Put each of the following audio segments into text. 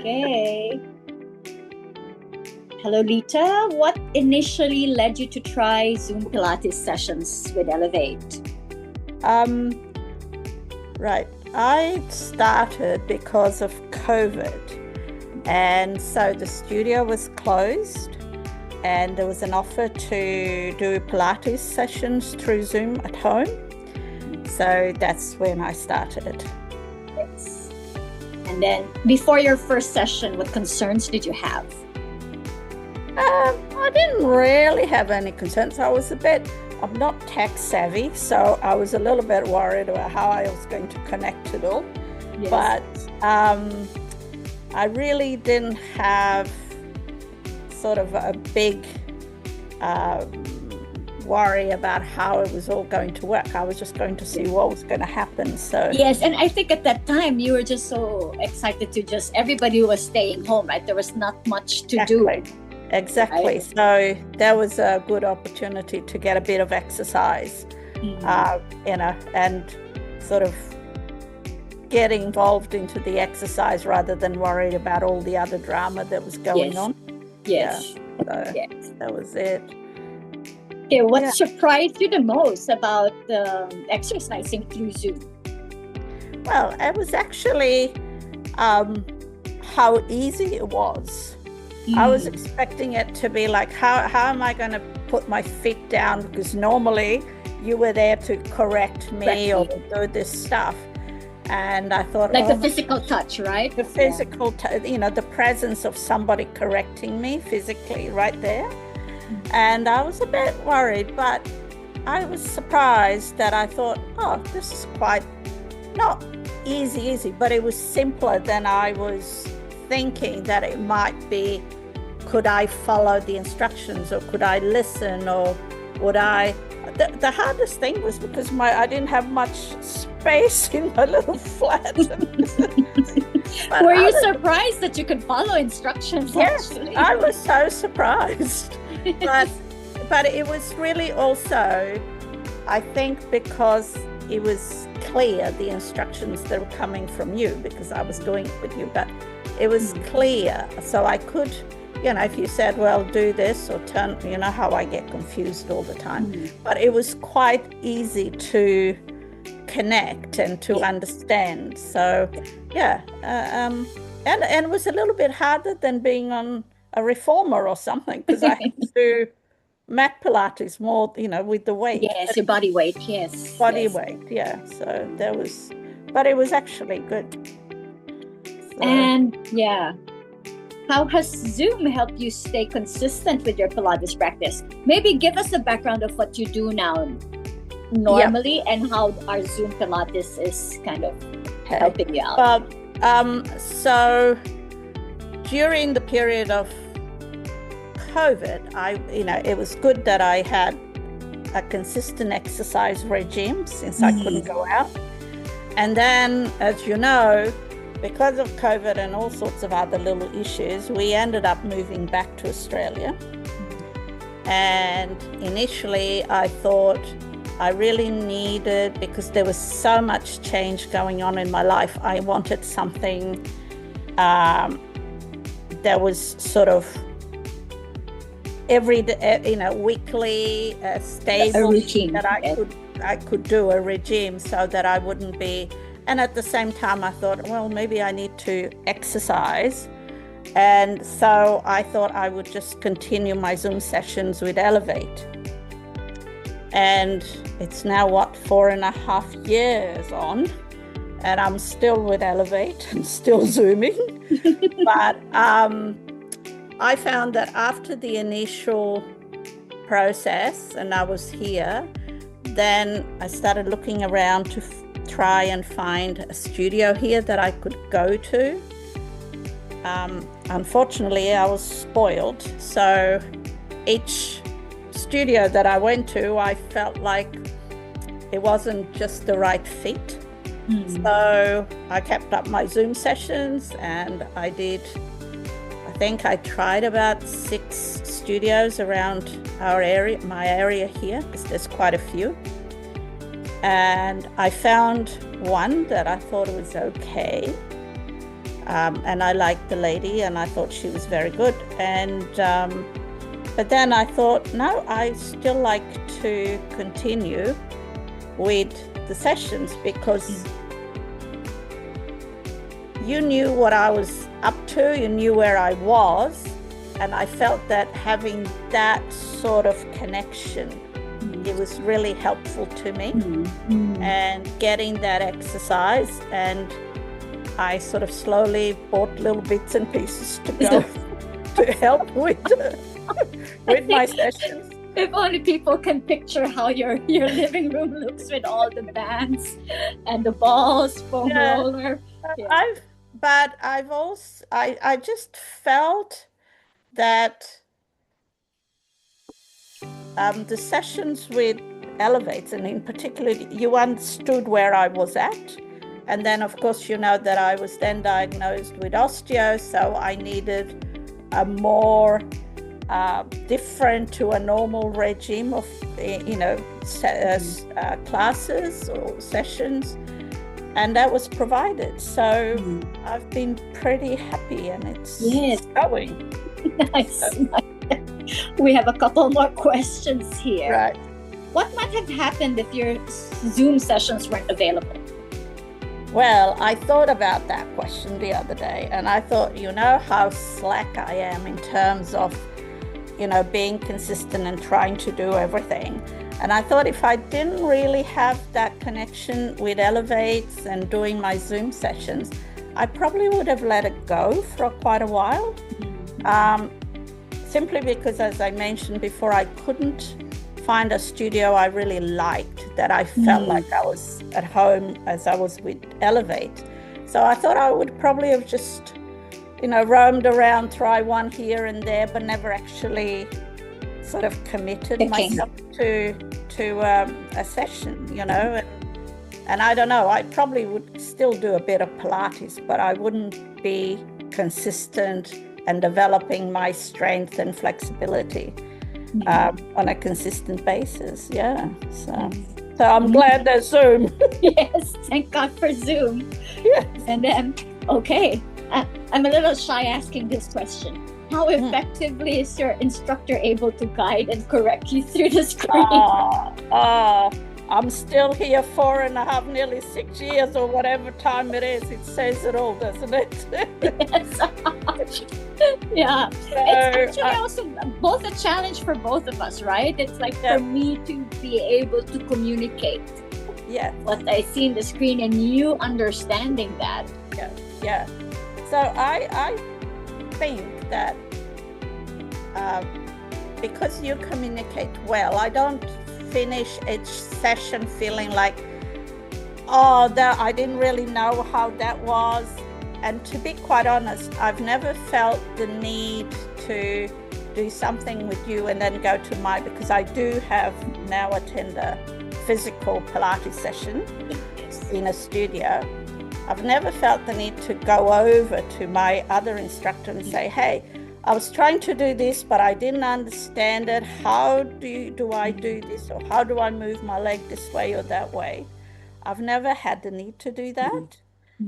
Okay. Hello, Lita. What initially led you to try Zoom Pilates sessions with Elevate? Right. I started because of COVID. And so the studio was closed and there was an offer to do Pilates sessions through Zoom at home. So that's when I started. Yes. And then before your first session, what concerns did you have? I didn't really have any concerns. I'm not tech savvy, so I was a little bit worried about how I was going to connect it all. Yes. But I really didn't have sort of a big worry about how it was all going to work. I was just going to see what was going to happen. So yes, and I think at that time you were just so excited to everybody was staying home, right? There was not much to do. Exactly. Right? So that was a good opportunity to get a bit of exercise, and sort of get involved into the exercise rather than worried about all the other drama that was going on. Yes. Yeah. So that was it. Okay, what surprised you the most about exercising through Zoom? Well, it was actually how easy it was. I was expecting it to be like, how am I going to put my feet down? Because normally you were there to correct me or do this stuff. And I thought, like the physical touch, right? The physical, the presence of somebody correcting me physically right there. And I was a bit worried, but I was surprised that I thought, this is quite not easy, but it was simpler than I was thinking that it might be. Could I follow the instructions, or could I listen, or would I? The hardest thing was because I didn't have much space in my little flat. Were you surprised that you could follow instructions? Yes, actually? I was so surprised. But it was really also, I think, because it was clear, the instructions that were coming from you, because I was doing it with you, but it was clear. So I could, if you said, well, do this or turn, how I get confused all the time. But it was quite easy to connect and to understand. So, and it was a little bit harder than being on a reformer or something, because I had to do mat Pilates more, with the weight. Yes, your body weight, yes. Body weight, yeah. So there was, but it was actually good. So. And how has Zoom helped you stay consistent with your Pilates practice? Maybe give us a background of what you do now normally and how our Zoom Pilates is kind of helping you out. So during the period of COVID, it was good that I had a consistent exercise regime since I couldn't go out. And then, as you know, because of COVID and all sorts of other little issues, we ended up moving back to Australia. And initially I thought I really needed, because there was so much change going on in my life, I wanted something that was sort of every day, weekly, stable, a routine that I could do a regime, so that I wouldn't be. And at the same time, I thought, well, maybe I need to exercise. And so I thought I would just continue my Zoom sessions with Elevate. And it's now, 4.5 years on, and I'm still with Elevate and still Zooming. But I found that after the initial process, and I was here, then I started looking around to try and find a studio here that I could go to. Unfortunately, I was spoiled, so each studio that I went to, I felt like it wasn't just the right fit. So I kept up my Zoom sessions, and I think I tried about 6 studios around my area here, because there's quite a few. And I found one that I thought was okay. And I liked the lady, and I thought she was very good. And but then I thought, no, I still like to continue with the sessions, because you knew what I was up to, you knew where I was, and I felt that having that sort of connection, it was really helpful to me, and getting that exercise. And I sort of slowly bought little bits and pieces to go to help with my sessions. If only people can picture how your living room looks with all the bands and the balls, foam roller. Yeah. I just felt that the sessions with Elevate, and in particular, you understood where I was at. And then, of course, you know that I was then diagnosed with osteo, so I needed a more different to a normal regime of, classes or sessions. And that was provided. So I've been pretty happy, and it's going. Nice. We have a couple more questions here. Right. What might have happened if your Zoom sessions weren't available? Well, I thought about that question the other day, and I thought, you know how slack I am in terms of, being consistent and trying to do everything. And I thought if I didn't really have that connection with Elevates and doing my Zoom sessions, I probably would have let it go for quite a while. Simply because, as I mentioned before, I couldn't find a studio I really liked, that I felt like I was at home as I was with Elevate. So I thought I would probably have just, roamed around, try one here and there, but never actually sort of committed myself to a session, and I don't know, I probably would still do a bit of Pilates, but I wouldn't be consistent and developing my strength and flexibility on a consistent basis. So I'm glad there's Zoom. Yes, thank God for Zoom. Yes. And then, okay, I'm a little shy asking this question. How effectively is your instructor able to guide and correct you through the screen? I'm still here 4.5, nearly 6 years, or whatever time it is. It says it all, doesn't it? Yes. Yeah. So, it's actually also both a challenge for both of us, right? It's like for me to be able to communicate what I see in the screen, and you understanding that. Yeah. So I think that because you communicate well, I don't finish each session feeling like, I didn't really know how that was. And to be quite honest, I've never felt the need to do something with you and then go to because I do have now attend a physical Pilates session in a studio. I've never felt the need to go over to my other instructor and say, hey, I was trying to do this, but I didn't understand it. How do I do this? Or how do I move my leg this way or that way? I've never had the need to do that.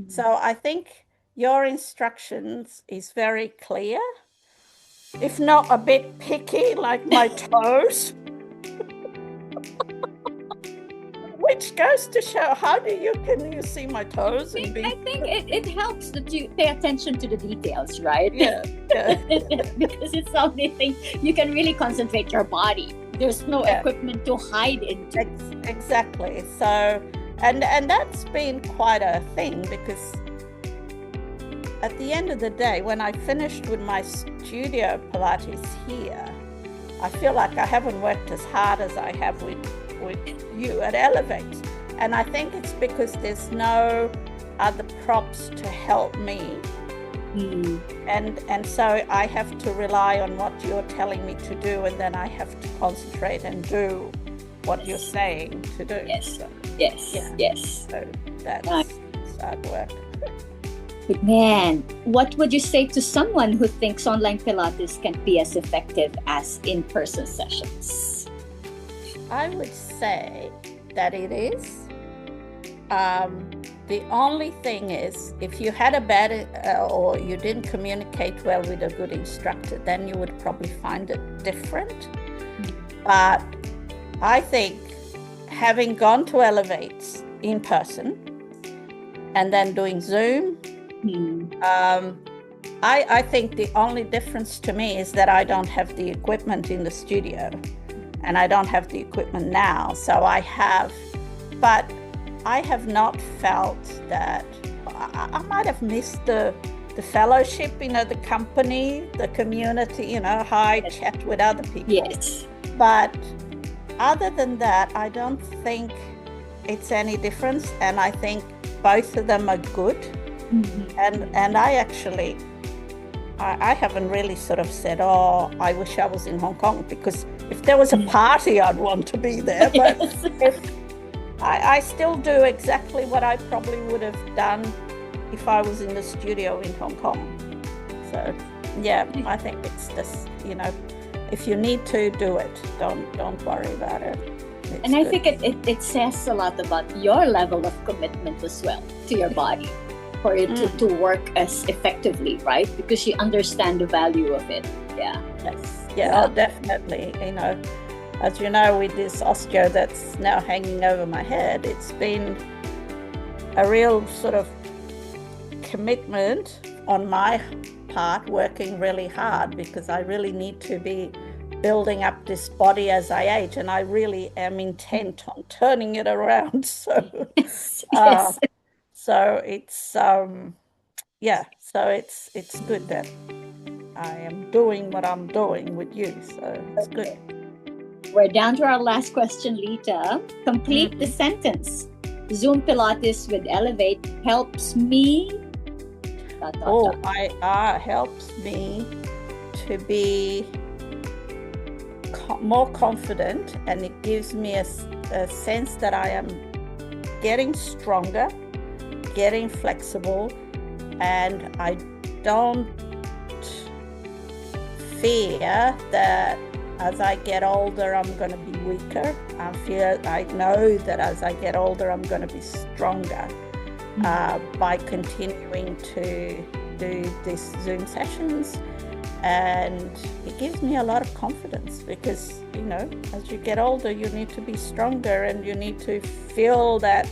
So I think your instructions is very clear, if not a bit picky, like my toes. Which goes to show, can you see my toes? I think it helps that you pay attention to the details, right? Yeah. Because it's the only thing you can really concentrate your body. There's no equipment to hide into. Exactly. So, and that's been quite a thing, because at the end of the day, when I finished with my studio Pilates here, I feel like I haven't worked as hard as I have with you at Elevate. And I think it's because there's no other props to help me. And so I have to rely on what you're telling me to do, and then I have to concentrate and do what you're saying to do. Yes. So, Yes. So that's hard work. But man, what would you say to someone who thinks online Pilates can be as effective as in-person sessions? I would say that it is, The only thing is, if you had a bad or you didn't communicate well with a good instructor, then you would probably find it different. But I think having gone to Elevate in person and then doing Zoom, I think the only difference to me is that I don't have the equipment in the studio, and I don't have the equipment now. So but I have not felt that I might have missed the fellowship, the company, the community, chat with other people. Yes. But other than that, I don't think it's any difference. And I think both of them are good. And I actually, I haven't really sort of said, oh, I wish I was in Hong Kong, because if there was a party, I'd want to be there. But I still do exactly what I probably would have done if I was in the studio in Hong Kong. So, yeah, I think it's this, if you need to do it, don't worry about it. And I think it says a lot about your level of commitment as well to your body, for it to work as effectively, right? Because you understand the value of it. Yeah. Yes. Yeah. Oh, definitely. As you know, with this osteo that's now hanging over my head, it's been a real sort of commitment on my part, working really hard, because I really need to be building up this body as I age, and I really am intent on turning it around. So, Yes. So it's so it's good that I am doing what I'm doing with you. So it's good. We're down to our last question, Lita. Complete the sentence. Zoom Pilates with Elevate helps me. Helps me to be more confident, and it gives me a sense that I am getting stronger, getting flexible, and I don't fear that as I get older, I'm going to be weaker. I know that as I get older, I'm going to be stronger by continuing to do these Zoom sessions. And it gives me a lot of confidence, because, as you get older, you need to be stronger, and you need to feel that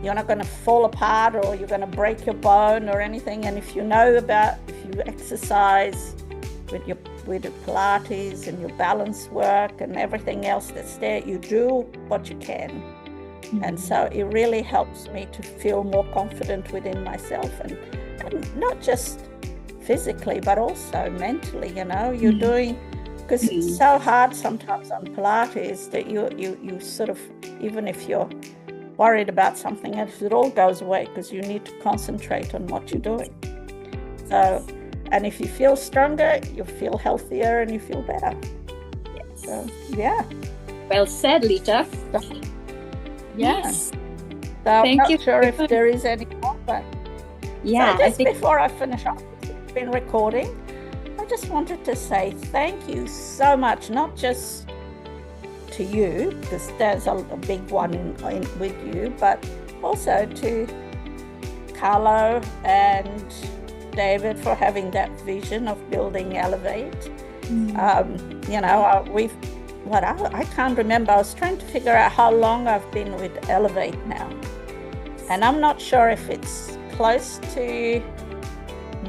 you're not going to fall apart or you're going to break your bone or anything. And if you exercise with your Pilates and your balance work and everything else that's there, you do what you can. And so it really helps me to feel more confident within myself, and not just physically, but also mentally. You're doing, because it's so hard sometimes on Pilates that you sort of, even if you're worried about something else, it all goes away because you need to concentrate on what you're doing. So, and if you feel stronger, you feel healthier and you feel better. Yes. So, yeah. Well said, Lita. Yes. So I'm not sure if there is any more, but so just before I finish up, it's been recording, I just wanted to say thank you so much, not just to you, because there's a big one with you, but also to Carlo and David for having that vision of building Elevate. I can't remember. I was trying to figure out how long I've been with Elevate now. And I'm not sure if it's close to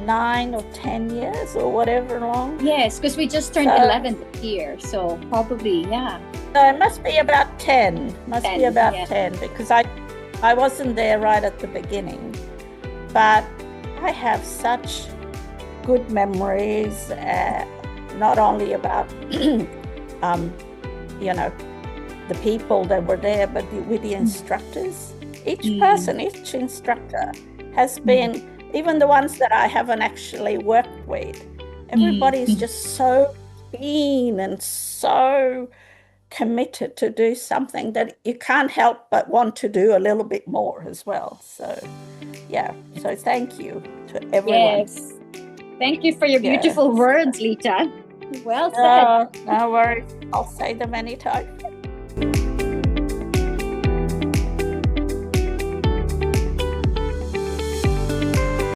9 or 10 years or whatever long. Yes, because we just turned 11 this year. So probably, yeah. So it must be about 10. Be about 10, because I wasn't there right at the beginning. But I have such good memories, not only about the people that were there, but with the instructors. Each person, each instructor has been, even the ones that I haven't actually worked with, everybody's just so keen and so committed to do something that you can't help but want to do a little bit more as well. So, yeah. So thank you to everyone. Yes. Thank you for your beautiful words, Lita. Well said. No worries. I'll say them anytime.